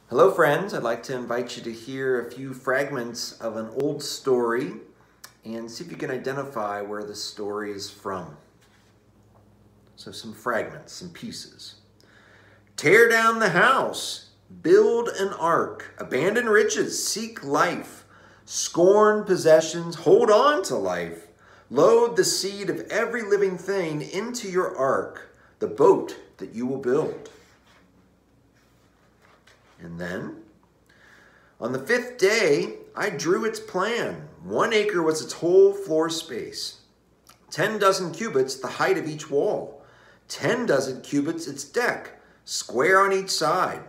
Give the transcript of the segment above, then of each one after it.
Hello friends, I'd like to invite you to hear a few fragments of an old story and see if you can identify where the story is from. So some fragments, some pieces. Tear down the house, build an ark, abandon riches, seek life, scorn possessions, hold on to life. Load the seed of every living thing into your ark, the boat that you will build. And then, on the 5th day, I drew its plan. 1 acre was its whole floor space. 10 dozen cubits the height of each wall. 10 dozen cubits its deck, square on each side.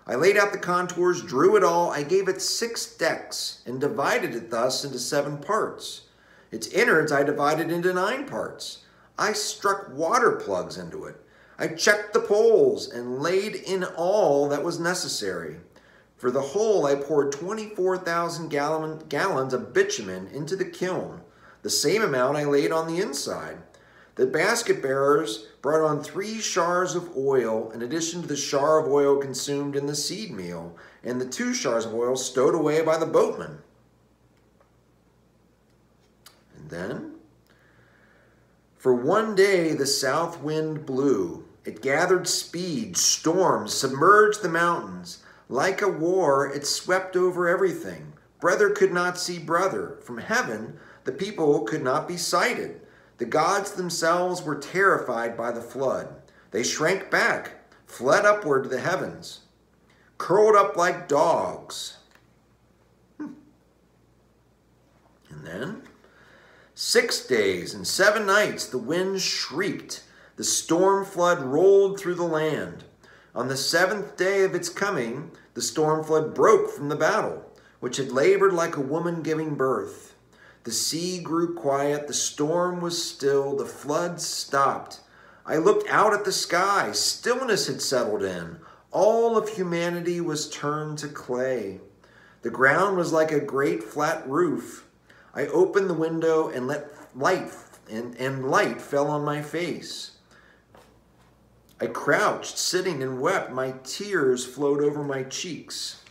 I laid out the contours, drew it all. I gave it 6 decks and divided it thus into 7 parts. Its innards I divided into 9 parts. I struck water plugs into it. I checked the poles and laid in all that was necessary. For the whole, I poured 24,000 gallons of bitumen into the kiln. The same amount I laid on the inside. The basket bearers brought on 3 shars of oil in addition to the shar of oil consumed in the seed meal, and the 2 shars of oil stowed away by the boatmen. And then, for 1 day the south wind blew. It gathered speed, storms, submerged the mountains. Like a war, it swept over everything. Brother could not see brother. From heaven, the people could not be sighted. The gods themselves were terrified by the flood. They shrank back, fled upward to the heavens, curled up like dogs. And then, 6 days and 7 nights, the wind shrieked. The storm flood rolled through the land. On the 7th day of its coming, the storm flood broke from the battle, which had labored like a woman giving birth. The sea grew quiet, the storm was still, the flood stopped. I looked out at the sky, stillness had settled in. All of humanity was turned to clay. The ground was like a great flat roof. I opened the window and let light fell on my face. I crouched, sitting, and wept. My tears flowed over my cheeks.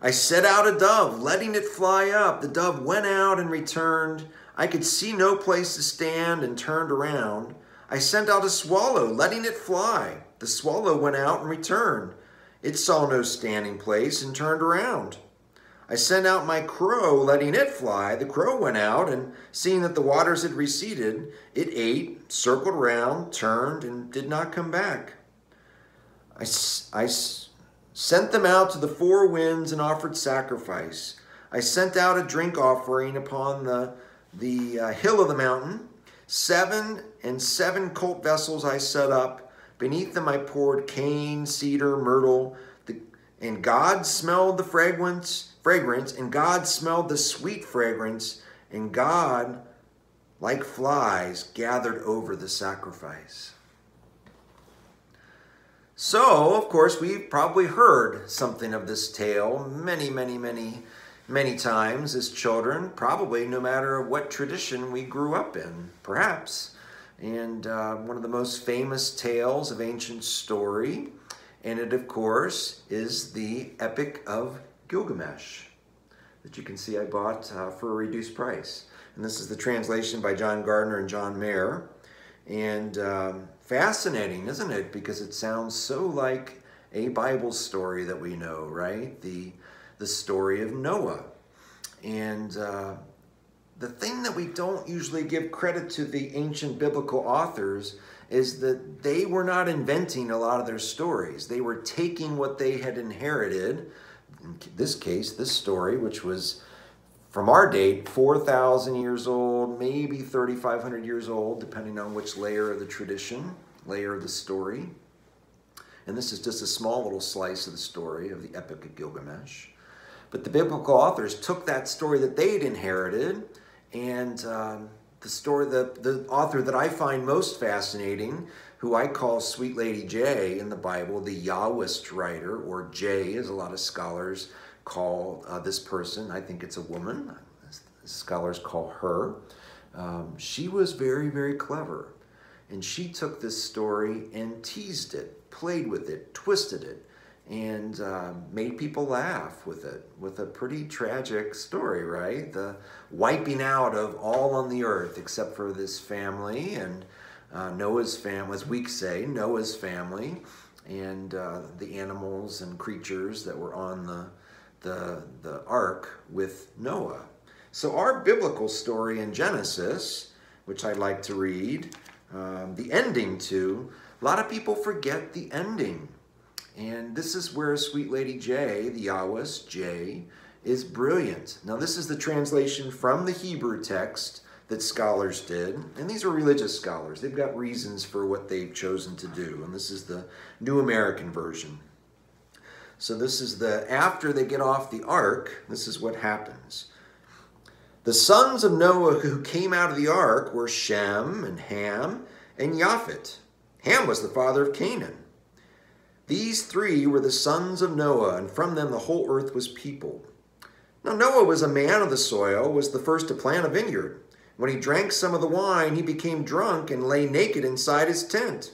I set out a dove, letting it fly up. The dove went out and returned. I could see no place to stand and turned around. I sent out a swallow, letting it fly. The swallow went out and returned. It saw no standing place and turned around. I sent out my crow, letting it fly. The crow went out, and seeing that the waters had receded, it ate, circled around, turned, and did not come back. I sent them out to the 4 winds and offered sacrifice. I sent out a drink offering upon the hill of the mountain. 7 and 7 colt vessels I set up. Beneath them I poured cane, cedar, myrtle, and God smelled the fragrance, and God smelled the sweet fragrance, and God, like flies, gathered over the sacrifice. So, of course, we've probably heard something of this tale many times as children, probably no matter what tradition we grew up in, perhaps. And one of the most famous tales of ancient story, and it, of course, is the Epic of Gilgamesh that you can see I bought for a reduced price. And this is the translation by John Gardner and John Mayer. And fascinating, isn't it? Because it sounds so like a Bible story that we know, right? The story of Noah. And the thing that we don't usually give credit to the ancient biblical authors is that they were not inventing a lot of their stories. They were taking what they had inherited, in this case, this story, which was from our date, 4,000 years old, maybe 3,500 years old, depending on which layer of the tradition, layer of the story. And this is just a small little slice of the story of the Epic of Gilgamesh. But the biblical authors took that story that they'd inherited, and the author that I find most fascinating, who I call Sweet Lady J in the Bible, the Yahwist writer, or J as a lot of scholars call this person. I think it's a woman. Scholars call her. She was very clever. And she took this story and teased it, played with it, twisted it, and made people laugh with it, with a pretty tragic story, right? The wiping out of all on the earth except for this family and Noah's family, as we say, Noah's family, and the animals and creatures that were on the ark with Noah. So our biblical story in Genesis, which I'd like to read, the ending to, a lot of people forget the ending. And this is where Sweet Lady J, the Yahwist J, is brilliant. Now this is the translation from the Hebrew text that scholars did. And these are religious scholars. They've got reasons for what they've chosen to do. And this is the New American Version. So this is after they get off the ark, this is what happens. The sons of Noah who came out of the ark were Shem and Ham and Japheth. Ham was the father of Canaan. These three were the sons of Noah, and from them the whole earth was peopled. Now Noah was a man of the soil, was the first to plant a vineyard. When he drank some of the wine, he became drunk and lay naked inside his tent.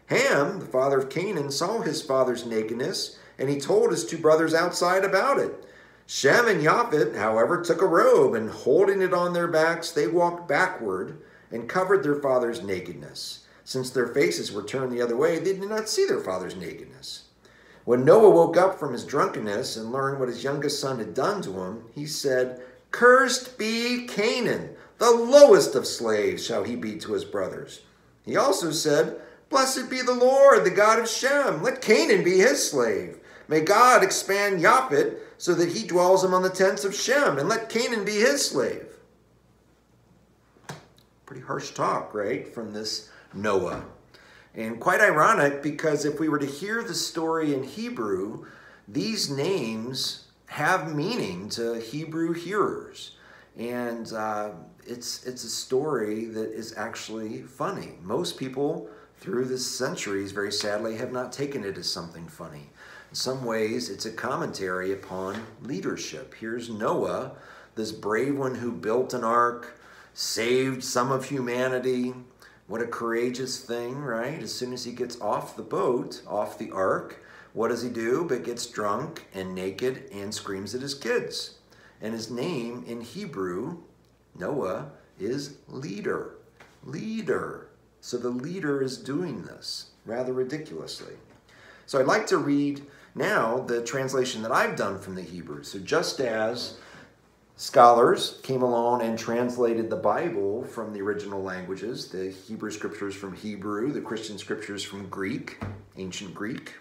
Ham, the father of Canaan, saw his father's nakedness, and he told his two brothers outside about it. Shem and Japheth, however, took a robe, and holding it on their backs, they walked backward and covered their father's nakedness. Since their faces were turned the other way, they did not see their father's nakedness. When Noah woke up from his drunkenness and learned what his youngest son had done to him, he said, "Cursed be Canaan, the lowest of slaves shall he be to his brothers." He also said, "Blessed be the Lord, the God of Shem. Let Canaan be his slave. May God expand Japheth so that he dwells among the tents of Shem, and let Canaan be his slave." Pretty harsh talk, right, from this Noah. And quite ironic, because if we were to hear the story in Hebrew, these names have meaning to Hebrew hearers. And it's a story that is actually funny. Most people through the centuries, very sadly, have not taken it as something funny. In some ways, it's a commentary upon leadership. Here's Noah, this brave one who built an ark, saved some of humanity. What a courageous thing, right? As soon as he gets off the boat, off the ark, what does he do but gets drunk and naked and screams at his kids? And his name in Hebrew, Noah, is leader. Leader. So the leader is doing this rather ridiculously. So I'd like to read now the translation that I've done from the Hebrew. So just as scholars came along and translated the Bible from the original languages, the Hebrew scriptures from Hebrew, the Christian scriptures from Greek, ancient Greek,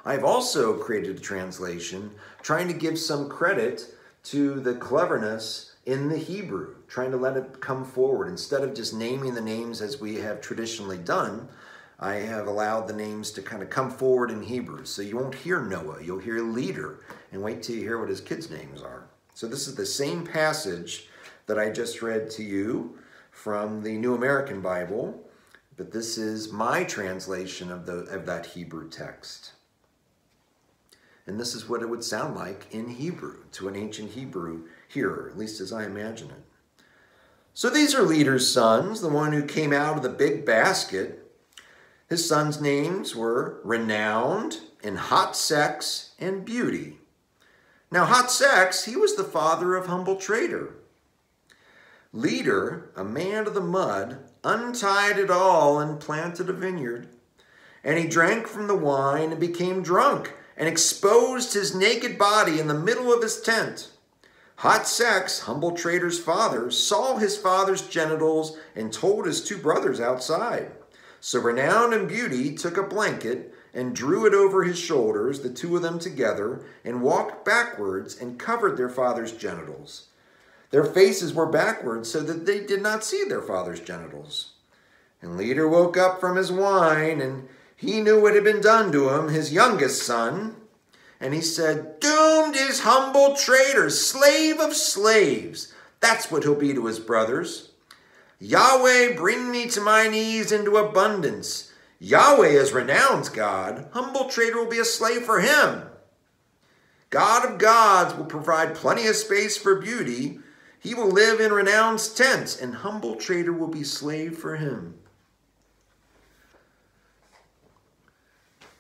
I've also created a translation trying to give some credit to the cleverness in the Hebrew, trying to let it come forward. Instead of just naming the names as we have traditionally done, I have allowed the names to kind of come forward in Hebrew. So you won't hear Noah, you'll hear leader, and wait till you hear what his kids' names are. So this is the same passage that I just read to you from the New American Bible, but this is my translation of that Hebrew text. And this is what it would sound like in Hebrew to an ancient Hebrew hearer, at least as I imagine it. So these are leader's sons, the one who came out of the big basket. His sons' names were Renowned and Hot Sex and Beauty. Now Hot Sex, he was the father of Humble Trader. Leader, a man of the mud, untied it all and planted a vineyard. And he drank from the wine and became drunk and exposed his naked body in the middle of his tent. Hot Sex, Humble Trader's father, saw his father's genitals and told his two brothers outside. So Renowned and Beauty took a blanket and drew it over his shoulders, the two of them together, and walked backwards and covered their father's genitals. Their faces were backwards so that they did not see their father's genitals. And Leader woke up from his wine, and he knew what had been done to him, his youngest son. And he said, "Doomed is Humble Trader, slave of slaves." That's what he'll be to his brothers. Yahweh, bring me to my knees into abundance. Yahweh is Renowned's God. Humble Trader will be a slave for him. God of gods will provide plenty of space for Beauty. He will live in Renowned's tent, and Humble Trader will be slave for him.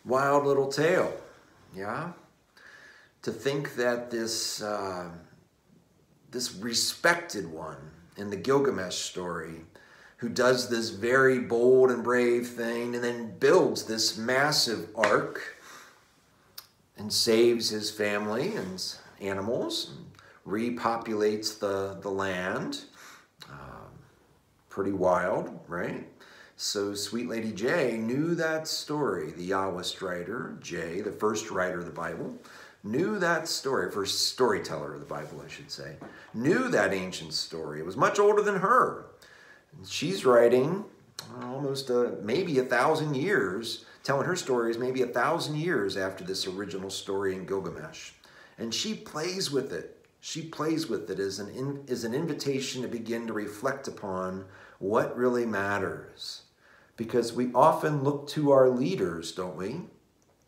Wild little tale. Yeah? To think that this respected one in the Gilgamesh story, who does this very bold and brave thing and then builds this massive ark and saves his family and animals and repopulates the land. Pretty wild, right? So Sweet Lady J knew that story. The Yahwist writer, J, the first writer of the Bible, knew that story, first storyteller of the Bible, I should say, knew that ancient story. It was much older than her. And she's writing almost maybe 1,000 years, telling her stories maybe 1,000 years after this original story in Gilgamesh. And she plays with it. She plays with it as an invitation to begin to reflect upon what really matters. Because we often look to our leaders, don't we?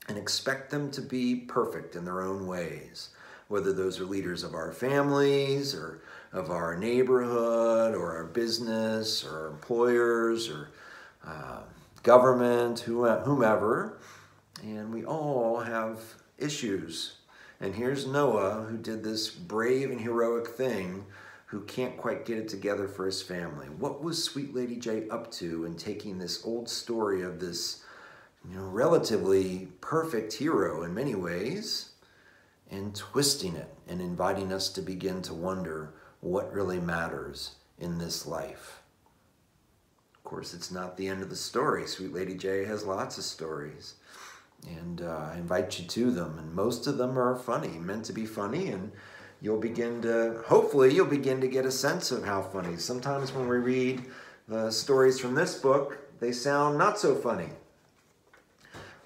And expect them to be perfect in their own ways. Whether those are leaders of our families or of our neighborhood or our business or our employers or government, whomever. And we all have issues. And here's Noah, who did this brave and heroic thing, who can't quite get it together for his family. What was Sweet Lady J up to in taking this old story of this, relatively perfect hero in many ways, and twisting it and inviting us to begin to wonder what really matters in this life? Of course, it's not the end of the story. Sweet Lady J has lots of stories. And I invite you to them. And most of them are funny, meant to be funny. And hopefully you'll begin to get a sense of how funny. Sometimes when we read stories from this book, they sound not so funny.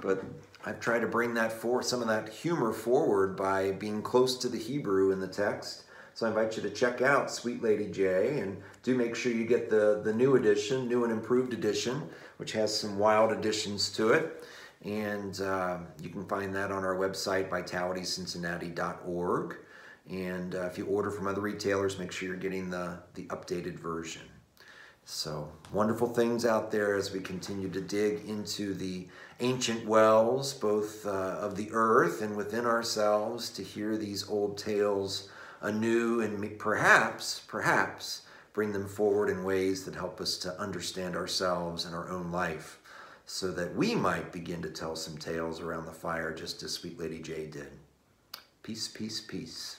But I've tried to bring some of that humor forward by being close to the Hebrew in the text. So I invite you to check out Sweet Lady J, and do make sure you get the new edition, new and improved edition, which has some wild additions to it. And you can find that on our website, vitalitycincinnati.org. And if you order from other retailers, make sure you're getting the updated version. So wonderful things out there as we continue to dig into the ancient wells, both of the earth and within ourselves, to hear these old tales anew and perhaps bring them forward in ways that help us to understand ourselves and our own life, so that we might begin to tell some tales around the fire just as Sweet Lady J did. Peace, peace, peace.